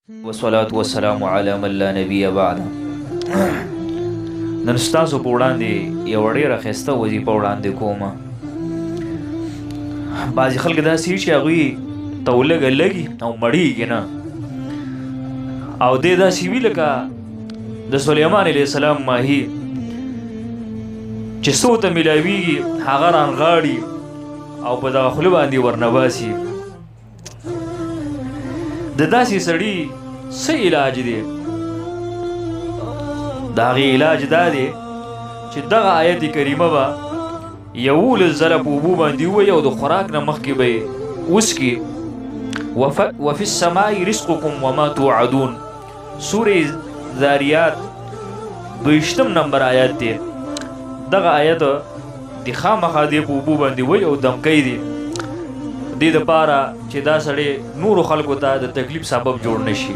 والصلاة والسلام على من لا نبي بعد. نن ستاسو په وړاندې یو ډېره ښایسته وظیفه وړاندې کومه. بعضې خلک داسې وي چې هغوی ته ولږه لګي او مړېږي نه، او دی داسې وي لکه د سلیمان علیه السلام ماهي چې څو ته میلاویږي هغه رانغاړي او په دغه خوله باندې ورنباسي. د داسې سړي څه علاج دی؟ د هغې علاج دا دی چې دغه آیت کریمه به 11 ځله په اوبو باندې ووایي او د خوراک نه مخکې به یې وڅکي. وفي السماء رزقكم وما توعدون، سورې ذاریات 22 نمبر آیت دی. دغه آیت د خامخا دی په اوبو باندې وایي او دمکی دی دې دپاره چې دا سړی نورو خلکو ته د تکلیف سبب جوړ نه شي.